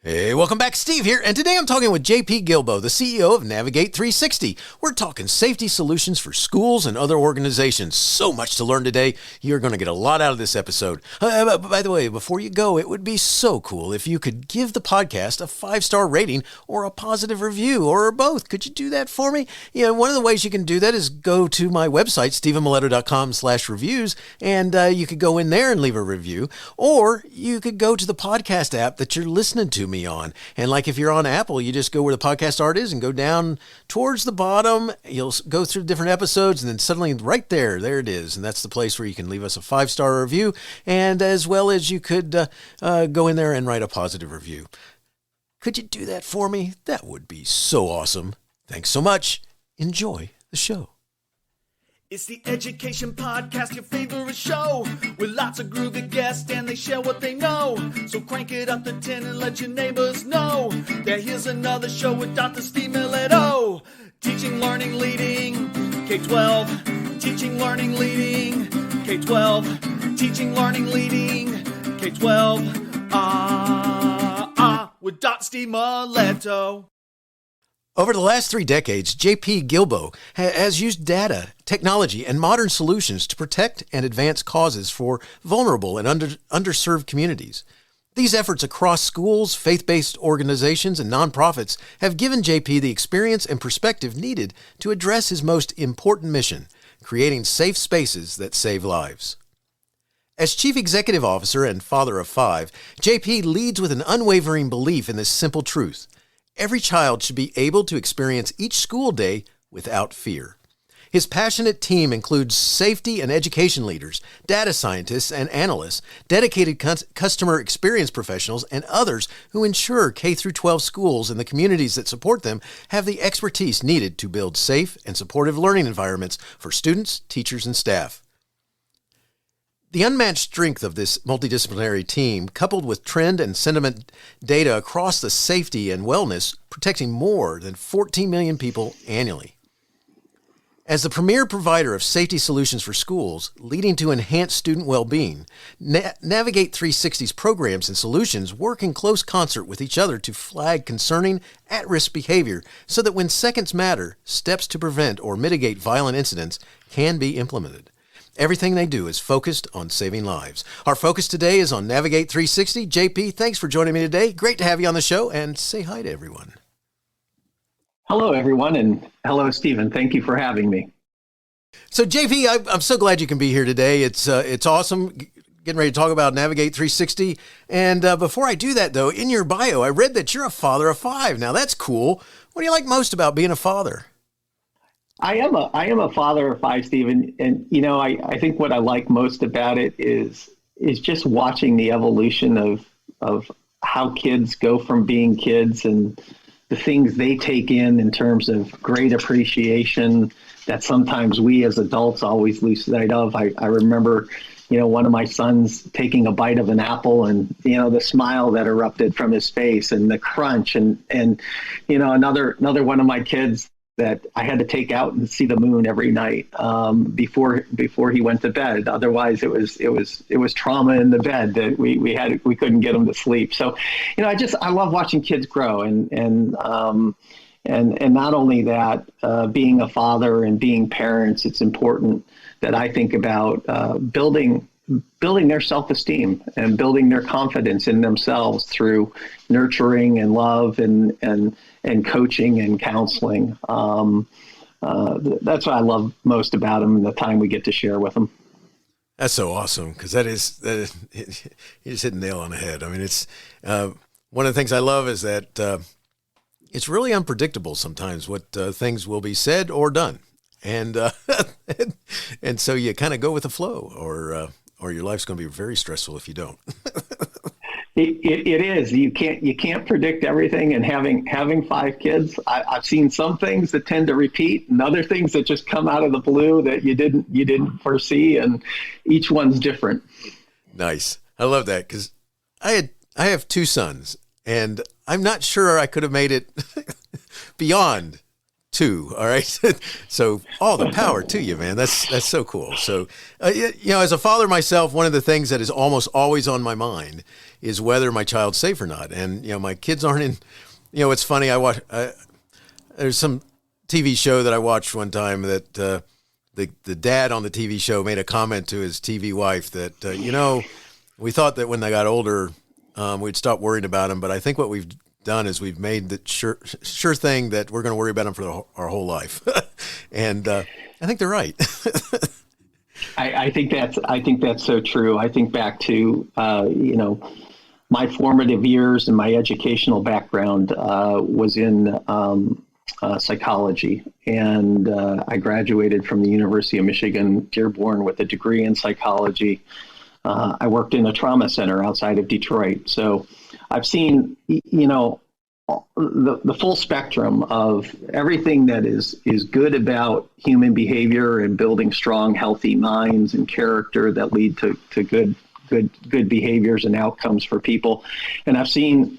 Hey, welcome back. Steve here, and today I'm talking with JP Guilbault, the CEO of Navigate360. We're talking safety solutions for schools and other organizations. So much to learn today. You're going to get a lot out of this episode. By the way, before you go, it would be so cool if you could give the podcast a 5-star rating or a positive review, or both. Could you do that for me? One of the ways you can do that is go to my website, stephenmiletto.com/reviews, and you could go in there and leave a review, or you could go to the podcast app that you're listening to me on. And like if you're on Apple, you just go where the podcast art is and go down towards the bottom. You'll go through different episodes and then suddenly right there it is. And that's the place where you can leave us a 5-star review. And as well as you could go in there and write a positive review. Could you do that for me? That would be so awesome. Thanks so much. Enjoy the show. It's the Education Podcast, your favorite show, with lots of groovy guests and they share what they know. So crank it up to 10 and let your neighbors know that here's another show with Dr. Steve Miletto. Teaching, learning, leading K12. Teaching, learning, leading K12. Teaching, learning, leading K12. With Dr. Steve Miletto. Over the last 3 decades, JP Guilbault has used data, technology, and modern solutions to protect and advance causes for vulnerable and underserved communities. These efforts across schools, faith-based organizations, and nonprofits have given JP the experience and perspective needed to address his most important mission, creating safe spaces that save lives. As Chief Executive Officer and father of 5, JP leads with an unwavering belief in this simple truth. Every child should be able to experience each school day without fear. His passionate team includes safety and education leaders, data scientists and analysts, dedicated customer experience professionals, and others who ensure K-12 schools and the communities that support them have the expertise needed to build safe and supportive learning environments for students, teachers, and staff. The unmatched strength of this multidisciplinary team, coupled with trend and sentiment data across the safety and wellness, protecting more than 14 million people annually. As the premier provider of safety solutions for schools, leading to enhanced student well-being, Navigate360's programs and solutions work in close concert with each other to flag concerning at-risk behavior so that when seconds matter, steps to prevent or mitigate violent incidents can be implemented. Everything they do is focused on saving lives. Our focus today is on Navigate360. JP, thanks for joining me today. Great to have you on the show, and say hi to everyone. Hello, everyone, and hello, Stephen. Thank you for having me. So, JP, I'm so glad you can be here today. It's awesome getting ready to talk about Navigate360. And before I do that, though, in your bio, I read that you're a father of 5. Now, that's cool. What do you like most about being a father? I am a father of 5, Stephen, and I think what I like most about it is just watching the evolution of how kids go from being kids and the things they take in terms of great appreciation that sometimes we as adults always lose sight of. I remember, one of my sons taking a bite of an apple and, the smile that erupted from his face and the crunch and another one of my kids that I had to take out and see the moon every night before he went to bed. Otherwise, it was trauma in the bed that we couldn't get him to sleep. So, I love watching kids grow and not only that, being a father and being parents, it's important that I think about building their self-esteem and building their confidence in themselves through nurturing and love and coaching and counseling. That's what I love most about them and the time we get to share with them. That's so awesome, because that is you just hit the nail on the head. I mean, it's one of the things I love is that it's really unpredictable sometimes what things will be said or done, and and so you kind of go with the flow, or your life's going to be very stressful if you don't. It is. You can't predict everything, and having 5 kids, I've seen some things that tend to repeat, and other things that just come out of the blue that you didn't foresee, and each one's different. Nice. I love that, because I have 2 sons, and I'm not sure I could have made it beyond too. All right. So all the power to you, man. That's so cool. So, as a father myself, one of the things that is almost always on my mind is whether my child's safe or not. And, my kids aren't in, it's funny. There's some TV show that I watched one time that, the dad on the TV show made a comment to his TV wife that, we thought that when they got older, we'd stop worrying about them. But I think what we've done is we've made the sure thing that we're going to worry about them for our whole life. And I think they're right. I think that's so true. I think back to, my formative years and my educational background was in psychology. And I graduated from the University of Michigan, Dearborn, with a degree in psychology. I worked in a trauma center outside of Detroit. So I've seen, the full spectrum of everything that is good about human behavior and building strong, healthy minds and character that lead to good behaviors and outcomes for people. And I've seen,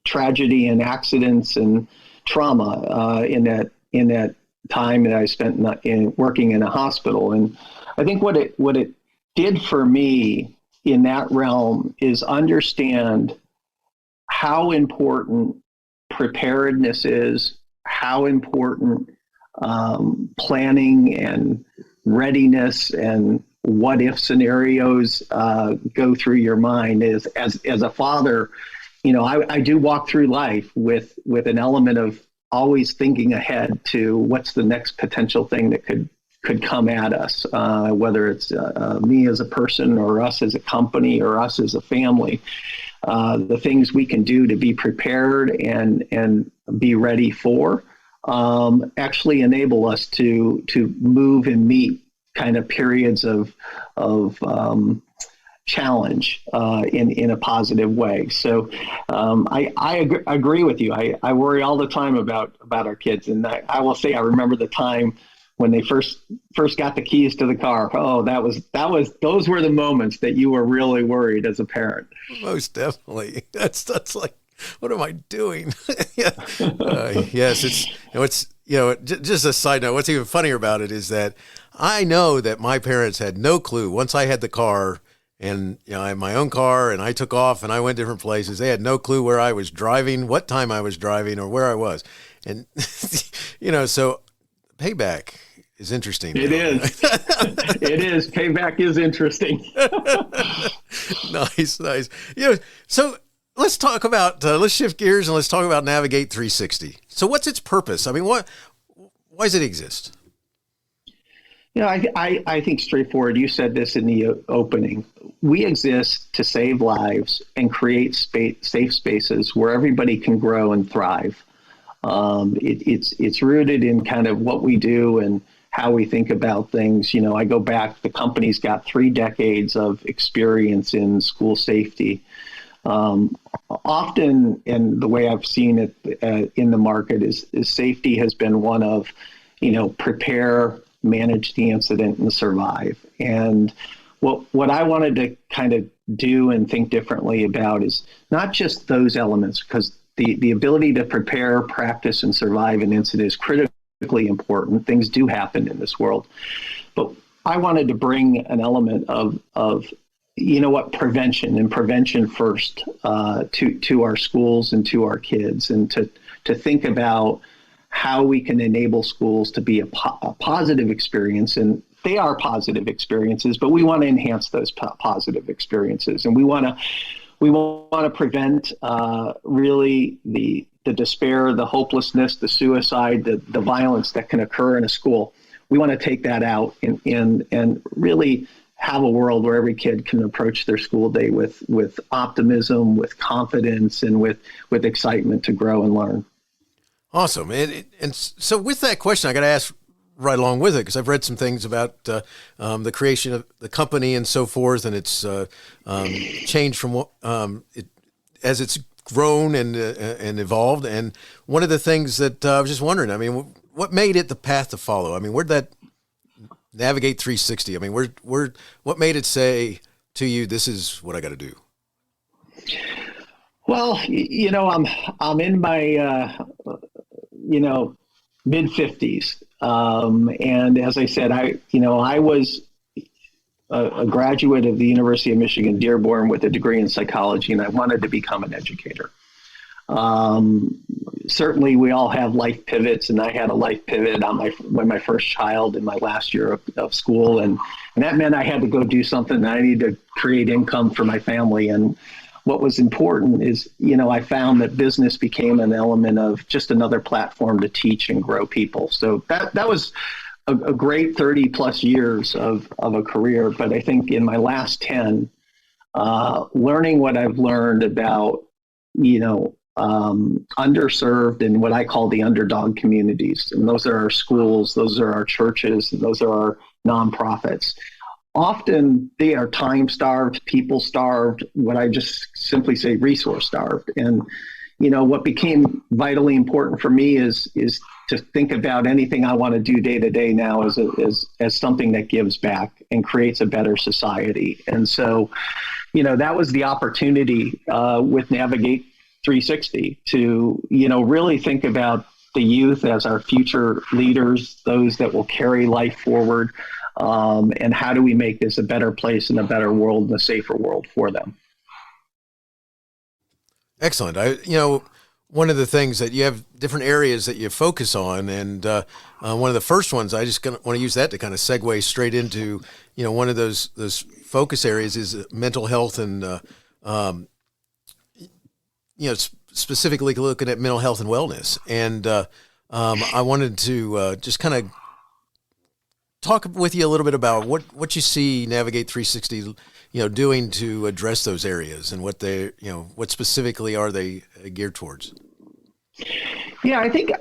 tragedy and accidents and trauma in that time that I spent in working in a hospital. And I think what it did for me in that realm is understand how important preparedness is, how important planning and readiness and what if scenarios go through your mind is as a father. I do walk through life with an element of always thinking ahead to what's the next potential thing that could come at us, whether it's me as a person or us as a company or us as a family. The things we can do to be prepared and be ready for actually enable us to move and meet kind of periods of challenge in a positive way. So I agree with you. I worry all the time about our kids, and I will say I remember the time when they first got the keys to the car. Oh, those were the moments that you were really worried as a parent. Most definitely. That's like, what am I doing? Yeah. Yes, it's just a side note. What's even funnier about it is that I know that my parents had no clue. Once I had the car and I had my own car and I took off and I went different places, they had no clue where I was driving, what time I was driving, or where I was. And so payback is interesting. It is. It is. Payback is interesting. Nice. So let's talk about, let's shift gears and let's talk about Navigate360. So what's its purpose? I mean, why does it exist? I think straightforward. You said this in the opening. We exist to save lives and create safe spaces where everybody can grow and thrive. It's rooted in kind of what we do and how we think about things. I go back, the company's got 3 decades of experience in school safety. Often, and the way I've seen it in the market is safety has been one of, prepare, manage the incident, and survive. And what I wanted to kind of do and think differently about is not just those elements, because the ability to prepare, practice, and survive an incident is critically important. Things do happen in this world. But I wanted to bring an element of prevention first to our schools and to our kids, and to think about how we can enable schools to be a positive experience. And they are positive experiences, but we want to enhance those positive experiences. And we want to prevent really the despair, the hopelessness, the suicide, the violence that can occur in a school. We want to take that out and really have a world where every kid can approach their school day with optimism, with confidence, and with excitement to grow and learn. Awesome. And so with that question, I got to ask right along with it, because I've read some things about the creation of the company and so forth, and it's changed from as it's grown and evolved. And one of the things that I was just wondering, I mean, what made it the path to follow? I mean, where'd that Navigate360? I mean, what made it say to you, this is what I got to do? Well, I'm in my mid 50s. And as I said, I was a graduate of the University of Michigan Dearborn with a degree in psychology, and I wanted to become an educator. Certainly, we all have life pivots, and I had a life pivot on when my first child in my last year of school, and that meant I had to go do something. I needed to create income for my family, and what was important is, I found that business became an element of just another platform to teach and grow people. So that was a great 30 plus years of a career. But I think in my last 10, learning what I've learned about, underserved and what I call the underdog communities. And those are our schools, those are our churches, and those are our nonprofits. Often they are time starved, people starved, what I just simply say resource starved. And, what became vitally important for me is to think about anything I want to do day to day now as something that gives back and creates a better society. And so, that was the opportunity with Navigate360 to, really think about the youth as our future leaders, those that will carry life forward. And how do we make this a better place and a better world and a safer world for them? Excellent. One of the things that you have different areas that you focus on, and one of the first ones, I just want to use that to kind of segue straight into, one of those focus areas is mental health and, specifically looking at mental health and wellness. And I wanted to just kind of talk with you a little bit about what you see Navigate360, doing to address those areas and what what specifically are they geared towards? Yeah, I think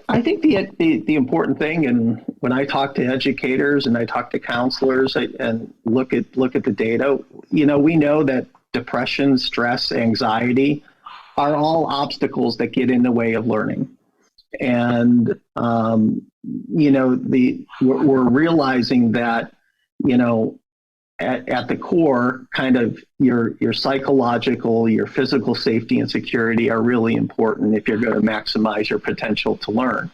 the important thing, and when I talk to educators and I talk to counselors and look at the data, we know that depression, stress, anxiety are all obstacles that get in the way of learning. And we're realizing that at the core, kind of your psychological, your physical safety and security are really important if you're going to maximize your potential to learn.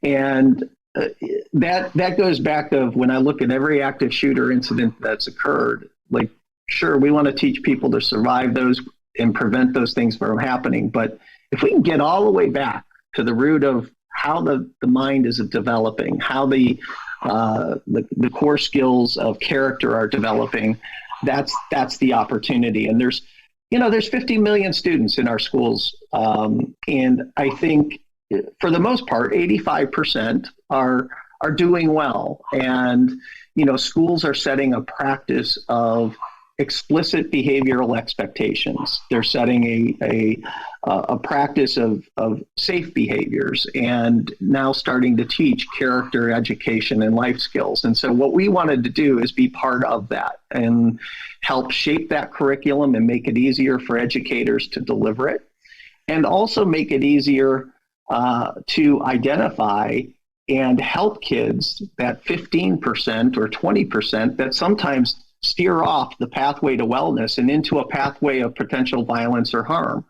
And that goes back to when I look at every active shooter incident that's occurred. Like, sure, we want to teach people to survive those and prevent those things from happening, but if we can get all the way back to the root of how the mind is developing, how the core skills of character are developing, that's the opportunity. And there's 50 million students in our schools, and I think for the most part, 85% are doing well. And schools are setting a practice of explicit behavioral expectations. They're setting a practice of safe behaviors, and now starting to teach character education and life skills. And so what we wanted to do is be part of that and help shape that curriculum and make it easier for educators to deliver it, and also make it easier to identify and help kids, that 15% or 20% that sometimes steer off the pathway to wellness and into a pathway of potential violence or harm,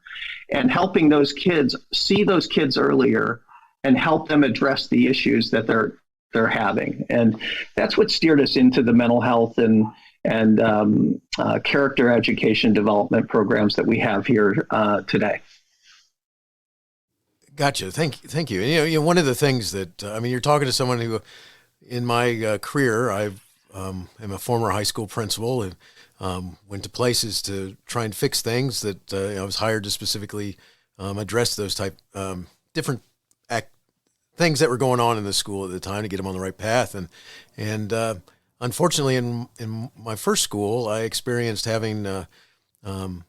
and helping those kids see those kids earlier and help them address the issues that they're having. And that's what steered us into the mental health and character education development programs that we have here today. Gotcha. Thank you. And, one of the things that, you're talking to someone who, in my career, I'm a former high school principal and went to places to try and fix things that I was hired to specifically address those type different things that were going on in the school at the time to get them on the right path. And unfortunately, in my first school, I experienced having 1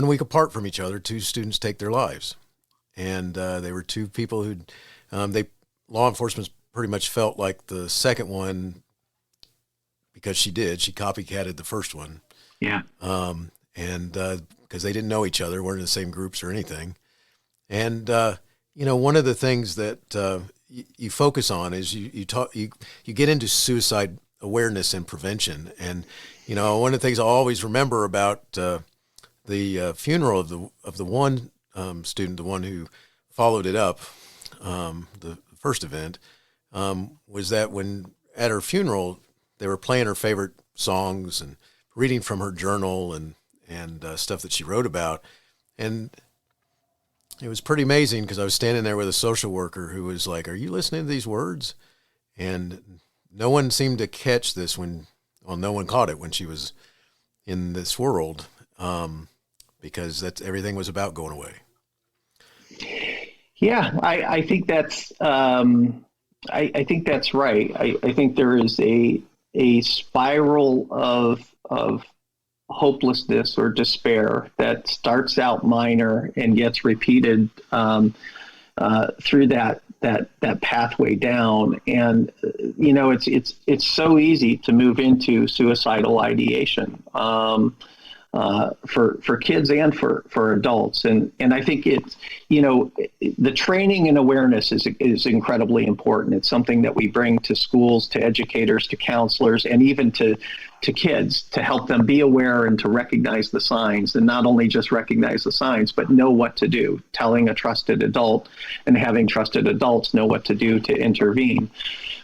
week apart from each other, 2 students take their lives. And they were 2 people who law enforcement pretty much felt like the second one, because she copycatted the first one. Yeah. And because they didn't know each other, weren't in the same groups or anything. And, one of the things that you focus on is you get into suicide awareness and prevention. And, one of the things I always remember about the funeral of the one student, the one who followed it up, the first event, was that when at her funeral, they were playing her favorite songs and reading from her journal and stuff that she wrote about. And it was pretty amazing because I was standing there with a social worker who was like, "Are you listening to these words?" And no one seemed to catch this no one caught it when she was in this world, because everything was about going away. Yeah, I think that's I think that's right. I think there is a spiral of hopelessness or despair that starts out minor and gets repeated through that pathway down. And it's so easy to move into suicidal ideation for kids and for adults. And I think it's, the training and awareness is incredibly important. It's something that we bring to schools, to educators, to counselors, and even to kids, to help them be aware and to recognize the signs, and not only just recognize the signs, but know what to do, telling a trusted adult and having trusted adults know what to do to intervene.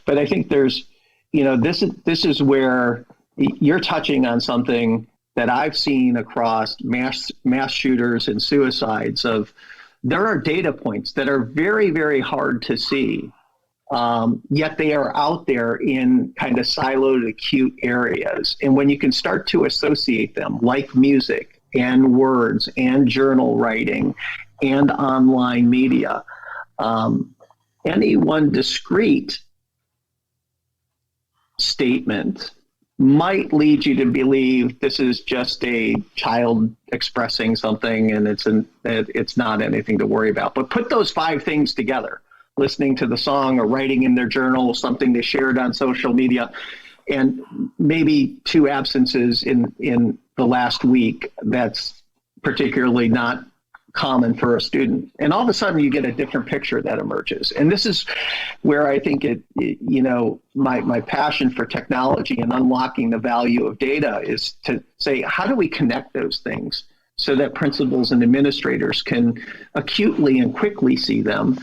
But I think there's, this is where you're touching on something that I've seen across mass shooters and suicides. There are data points that are very, very hard to see, yet they are out there in kind of siloed, acute areas. And when you can start to associate them, like music and words and journal writing and online media, any one discrete statement might lead you to believe this is just a child expressing something and it's not anything to worry about. But put those 5 things together, listening to the song or writing in their journal, something they shared on social media, and maybe 2 absences in the last week that's particularly not common for a student. And all of a sudden you get a different picture that emerges. And this is where I think my passion for technology and unlocking the value of data is to say, how do we connect those things so that principals and administrators can acutely and quickly see them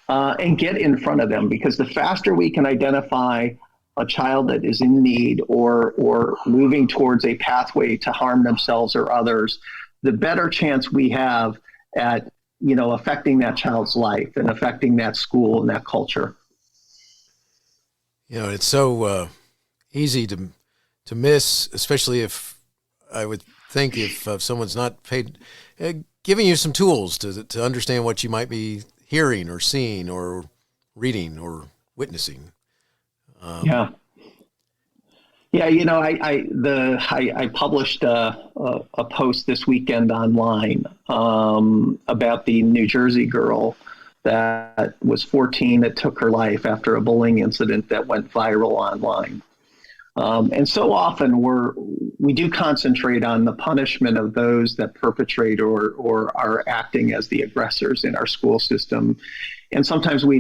and get in front of them? Because the faster we can identify a child that is in need or moving towards a pathway to harm themselves or others, the better chance we have at affecting that child's life and affecting that school and that culture. It's so easy to miss, especially if I would think if someone's not paid, giving you some tools to understand what you might be hearing or seeing or reading or witnessing. Yeah, I published a post this weekend online about the New Jersey girl that was 14 that took her life after a bullying incident that went viral online. And so often we do concentrate on the punishment of those that perpetrate or are acting as the aggressors in our school system. And sometimes we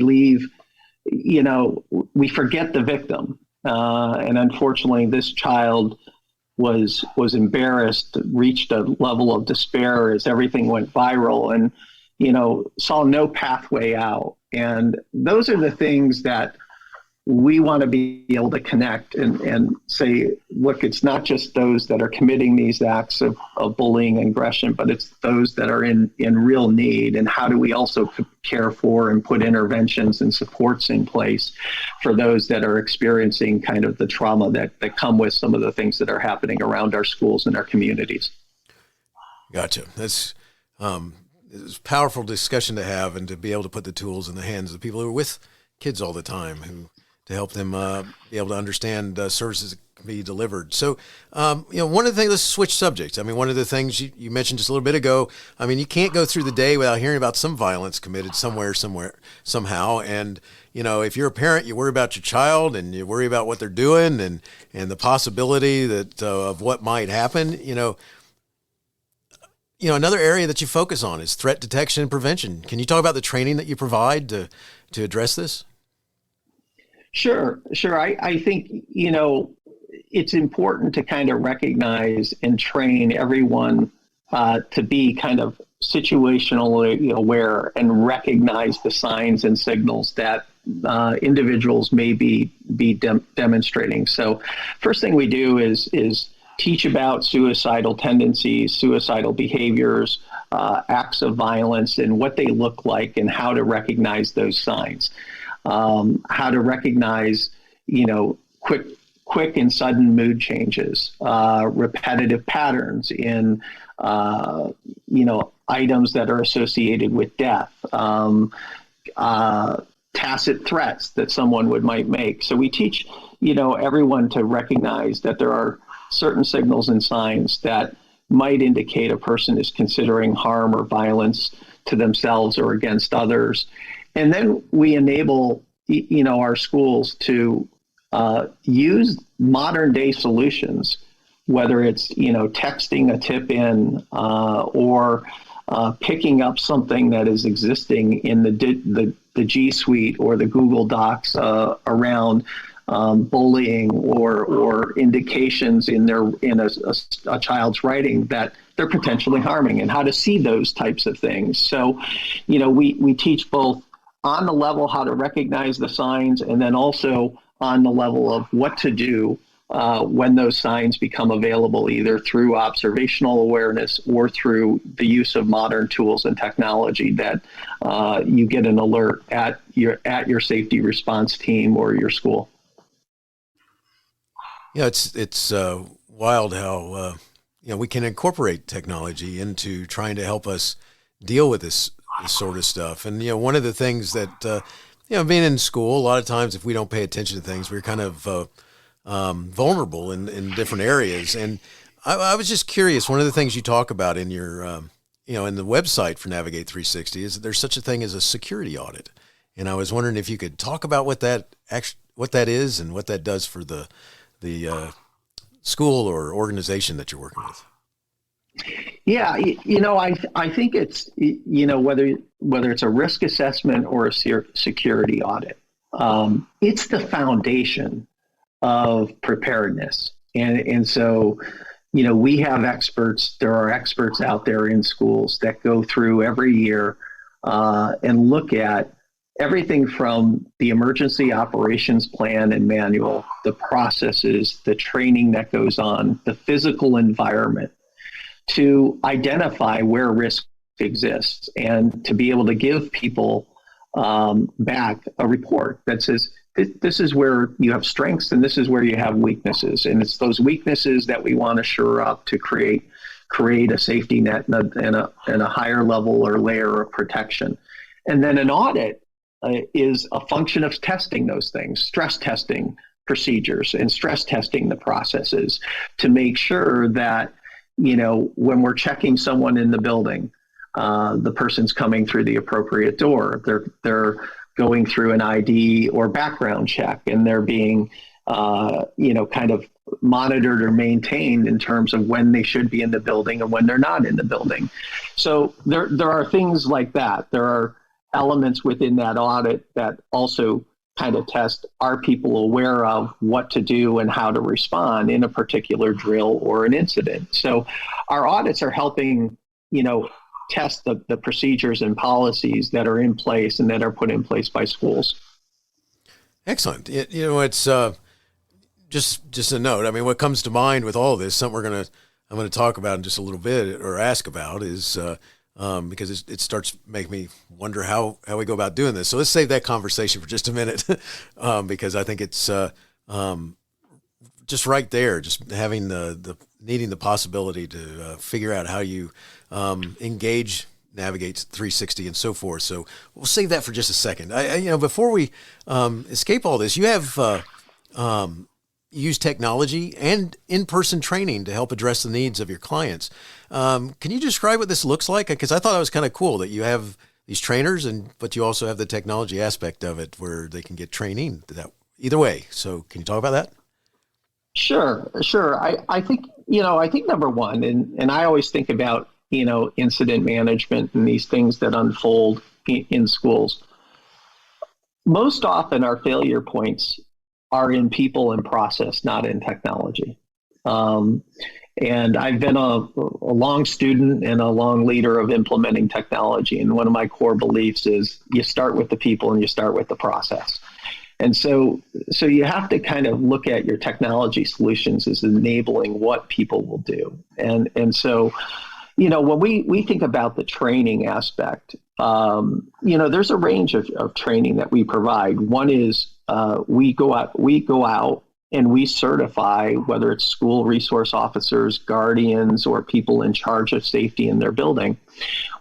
we forget the victim. And unfortunately, this child was embarrassed, reached a level of despair as everything went viral, and saw no pathway out. And those are the things that we want to be able to connect and say, look, it's not just those that are committing these acts of bullying and aggression, but it's those that are in real need. And how do we also care for and put interventions and supports in place for those that are experiencing kind of the trauma that come with some of the things that are happening around our schools and our communities. Gotcha. That's it's a powerful discussion to have, and to be able to put the tools in the hands of the people who are with kids all the time, to help them be able to understand services that can be delivered. So, one of the things, let's switch subjects. I mean, one of the things you mentioned just a little bit ago, I mean, you can't go through the day without hearing about some violence committed somewhere, somehow. And, if you're a parent, you worry about your child and you worry about what they're doing and the possibility that of what might happen. Another area that you focus on is threat detection and prevention. Can you talk about the training that you provide to address this? Sure. I think, it's important to kind of recognize and train everyone to be kind of situationally aware and recognize the signs and signals that individuals may be demonstrating. So first thing we do is teach about suicidal tendencies, suicidal behaviors, acts of violence, and what they look like, and how to recognize those signs, how to recognize, quick and sudden mood changes, repetitive patterns in, items that are associated with death, tacit threats that someone might make. So we teach, everyone to recognize that there are certain signals and signs that might indicate a person is considering harm or violence to themselves or against others. And then we enable, our schools to use modern day solutions, whether it's, texting a tip in or picking up something that is existing in the G Suite or the Google Docs around bullying or indications in a child's writing that they're potentially harming, and how to see those types of things. So, we teach both on the level how to recognize the signs, and then also on the level of what to do when those signs become available, either through observational awareness or through the use of modern tools and technology that you get an alert at your safety response team or your school. Yeah, it's wild how we can incorporate technology into trying to help us deal with this sort of stuff. And one of the things that being in school, a lot of times if we don't pay attention to things, we're kind of vulnerable in different areas. And I was just curious. One of the things you talk about in your in the website for Navigate360 is that there's such a thing as a security audit. And I was wondering if you could talk about what that is and what that does for the school or organization that you're working with. Yeah, I think it's, whether it's a risk assessment or a security audit, it's the foundation of preparedness. And so, we have experts, there are experts out there in schools that go through every year and look at everything from the emergency operations plan and manual, the processes, the training that goes on, the physical environment, to identify where risk exists and to be able to give people back a report that says, this is where you have strengths and this is where you have weaknesses. And it's those weaknesses that we want to shore up to create a safety net and a higher level or layer of protection. And then an audit is a function of testing those things, stress testing procedures and stress testing the processes to make sure that, when we're checking someone in the building, the person's coming through the appropriate door. They're going through an ID or background check, and they're being, kind of monitored or maintained in terms of when they should be in the building and when they're not in the building. So there are things like that. There are elements within that audit that also kind of test, are people aware of what to do and how to respond in a particular drill or an incident. So our audits are helping, test the procedures and policies that are in place and that are put in place by schools. Excellent. It's just a note. I mean, what comes to mind with all this, something I'm going to talk about in just a little bit or ask about is, because it starts making me wonder how we go about doing this. So let's save that conversation for just a minute, because I think it's just right there, just having the needing the possibility to figure out how you engage Navigate360 and so forth. So we'll save that for just a second. Before we escape all this, you have use technology and in-person training to help address the needs of your clients. Can you describe what this looks like? Because I thought it was kind of cool that you have these trainers, but you also have the technology aspect of it where they can get training either way. So can you talk about that? Sure. I think number one, and I always think about, incident management and these things that unfold in schools. Most often our failure points are in people and process, not in technology. And I've been a long student and a long leader of implementing technology. And one of my core beliefs is you start with the people and you start with the process. And so you have to kind of look at your technology solutions as enabling what people will do. And so, when we think about the training aspect, there's a range of training that we provide. One is we go out and we certify, whether it's school resource officers, guardians, or people in charge of safety in their building.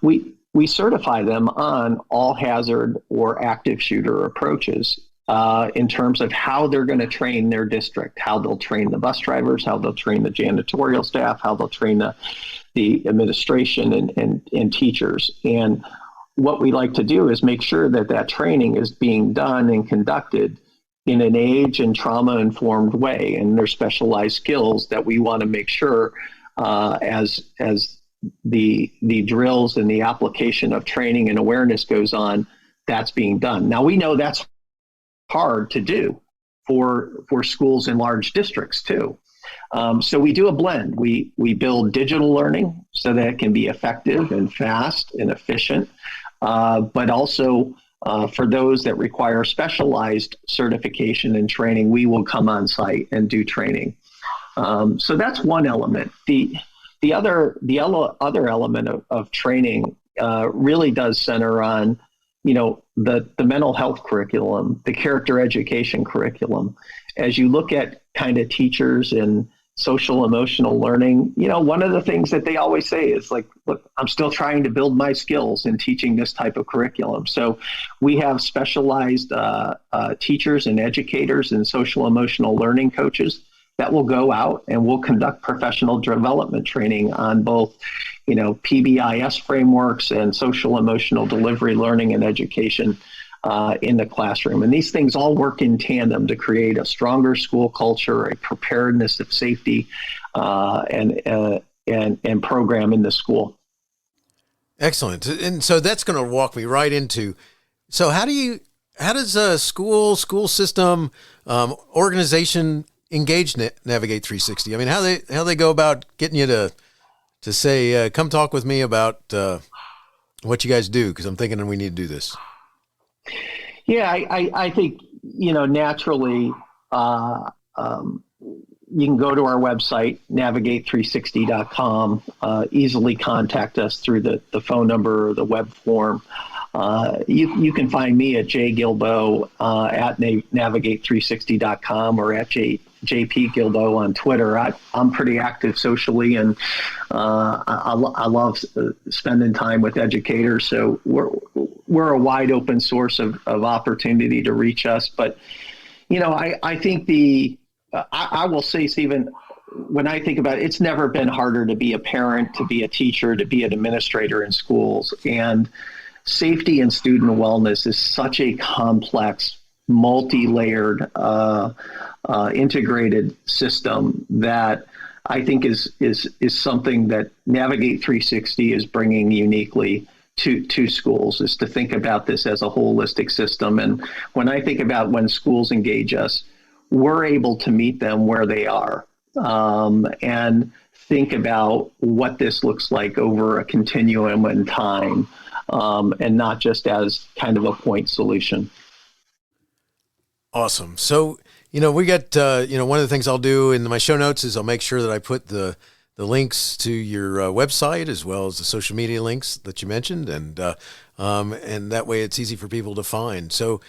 We certify them on all hazard or active shooter approaches in terms of how they're going to train their district, how they'll train the bus drivers, how they'll train the janitorial staff, how they'll train the administration and teachers. And what we like to do is make sure that training is being done and conducted in an age and trauma-informed way. And there's specialized skills that we want to make sure as the drills and the application of training and awareness goes on, that's being done. Now, we know that's hard to do for schools in large districts too. So we do a blend. We build digital learning so that it can be effective and fast and efficient, but also for those that require specialized certification and training, we will come on site and do training. So that's one element. The other element of training really does center on, the mental health curriculum, the character education curriculum. As you look at kind of teachers and social emotional learning, one of the things that they always say is like, look, I'm still trying to build my skills in teaching this type of curriculum. So we have specialized teachers and educators and social emotional learning coaches that will go out and will conduct professional development training on both, PBIS frameworks and social emotional delivery learning and education in the classroom. And these things all work in tandem to create a stronger school culture, a preparedness of safety, and program in the school. Excellent. And so that's going to walk me right into, so how does a school system, organization engage Navigate 360? I mean, how they go about getting you to say, come talk with me about what you guys do, because I'm thinking we need to do this. Yeah, I think, naturally, you can go to our website, Navigate360.com, easily contact us through the phone number or the web form. You can find me at jguilbault at Navigate360.com or at JP Guilbault on Twitter. I'm pretty active socially, and I love spending time with educators. So we're a wide open source of opportunity to reach us. But I think I will say, Stephen, when I think about it, it's never been harder to be a parent, to be a teacher, to be an administrator in schools. And safety and student wellness is such a complex, multi-layered, integrated system that I think is something that Navigate 360 is bringing uniquely to schools, is to think about this as a holistic system. And when I think about when schools engage us, we're able to meet them where they are, and think about what this looks like over a continuum in time, and not just as kind of a point solution. Awesome. So, we got, one of the things I'll do in my show notes is I'll make sure that I put the links to your website as well as the social media links that you mentioned. And that way it's easy for people to find. So,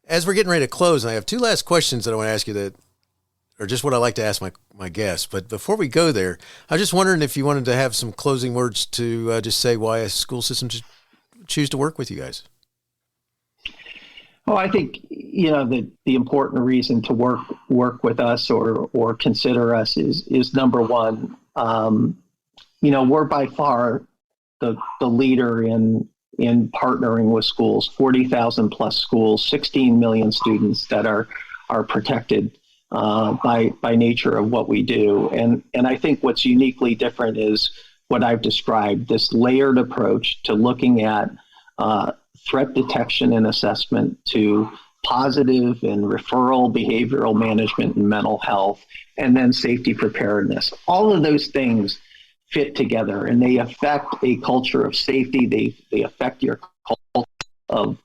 as we're getting ready to close, I have two last questions that I want to ask you that are just what I like to ask my guests. But before we go there, I was just wondering if you wanted to have some closing words to just say why a school system should choose to work with you guys. Well, I think, the important reason to work with us or consider us is number one, we're by far the leader in partnering with schools, 40,000 plus schools, 16 million students that are protected by nature of what we do. And I think what's uniquely different is what I've described, this layered approach to looking at threat detection and assessment, to positive and referral behavioral management and mental health, and then safety preparedness. All of those things fit together, and they affect a culture of safety. They affect your culture of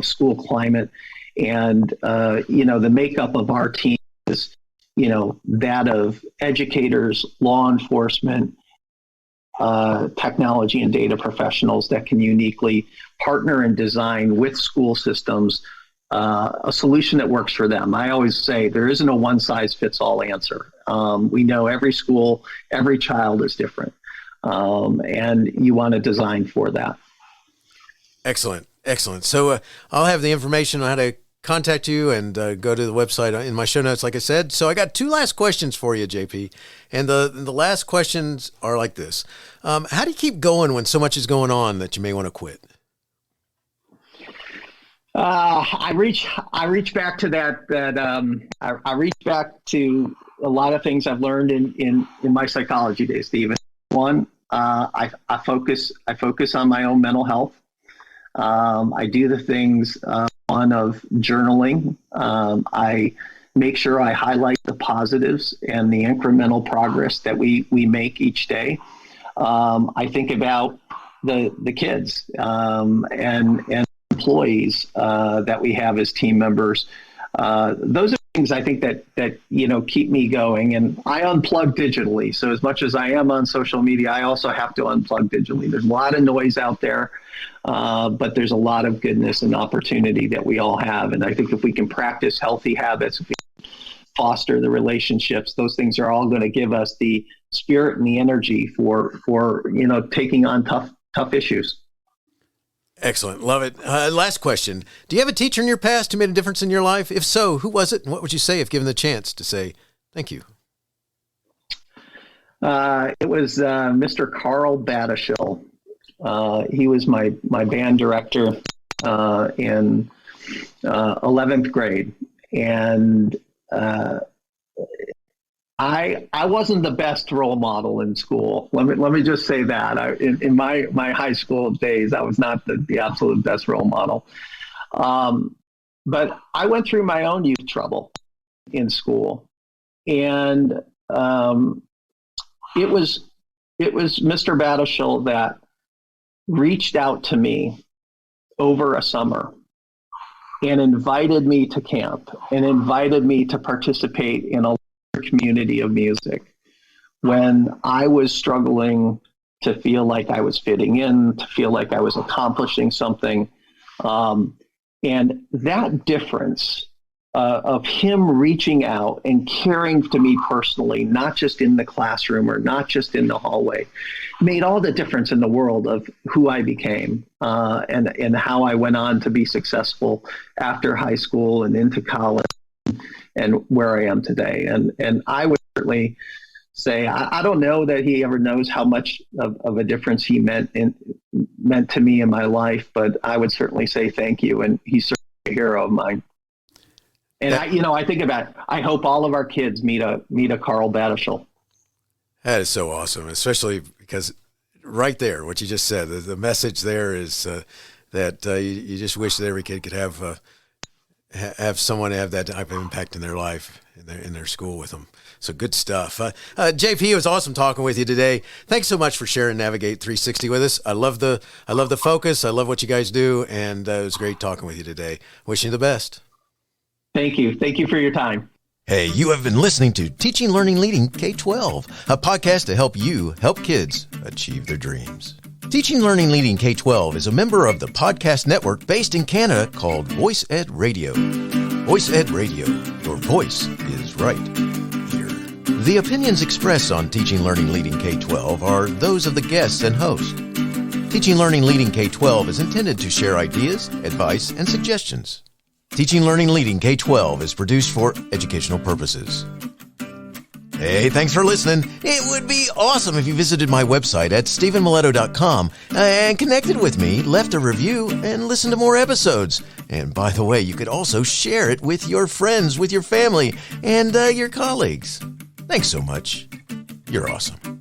school climate. And, the makeup of our team is, that of educators, law enforcement, technology and data professionals that can uniquely partner and design with school systems a solution that works for them. I always say there isn't a one-size-fits-all answer. We know every school, every child is different, and you want to design for that. Excellent. So I'll have the information on how to contact you and go to the website in my show notes, like I said. So I got two last questions for you, JP. And the last questions are like this. How do you keep going when so much is going on that you may want to quit? I reach back to I reach back to a lot of things I've learned in my psychology days, Stephen. One, I focus on my own mental health. I do the things of journaling. I make sure I highlight the positives and the incremental progress that we make each day. I think about the kids and employees that we have as team members. Those are things I think that keep me going, and I unplug digitally. So as much as I am on social media, I also have to unplug digitally. There's a lot of noise out there, but there's a lot of goodness and opportunity that we all have. And I think if we can practice healthy habits, if we foster the relationships, those things are all going to give us the spirit and the energy for taking on tough issues. Excellent. Love it. Last question. Do you have a teacher in your past who made a difference in your life? If so, who was it? And what would you say if given the chance to say thank you? It was Mr. Carl Batishil. He was my band director in 11th grade. And I wasn't the best role model in school. Let me just say that. In my high school days, I was not the absolute best role model. But I went through my own youth trouble in school, and it was Mr. Batishil that reached out to me over a summer and invited me to camp and invited me to participate in a community of music when I was struggling to feel like I was fitting in, to feel like I was accomplishing something. And that difference of him reaching out and caring to me personally, not just in the classroom or not just in the hallway, made all the difference in the world of who I became and how I went on to be successful after high school and into college and where I am today. And I would certainly say, I don't know that he ever knows how much of a difference he meant to me in my life, but I would certainly say thank you. And he's certainly a hero of mine. And I think about it, I hope all of our kids meet a Carl Batishil. That is so awesome, especially because right there, what you just said, the message there is that you just wish that every kid could have someone have that type of impact in their life, in their school with them. So good stuff. JP, it was awesome talking with you today. Thanks so much for sharing Navigate360 with us. I love the focus. I love what you guys do, and it was great talking with you today. Wishing you the best. Thank you. Thank you for your time. Hey, you have been listening to Teaching Learning Leading K12, a podcast to help you help kids achieve their dreams. Teaching Learning Leading K12 is a member of the podcast network based in Canada called Voice Ed Radio. Voice Ed Radio, your voice is right here. The opinions expressed on Teaching Learning Leading K12 are those of the guests and host. Teaching Learning Leading K12 is intended to share ideas, advice, and suggestions. Teaching Learning Leading K12 is produced for educational purposes. Hey, thanks for listening. It would be awesome if you visited my website at stephenmiletto.com and connected with me, left a review, and listened to more episodes. And by the way, you could also share it with your friends, with your family, and your colleagues. Thanks so much. You're awesome.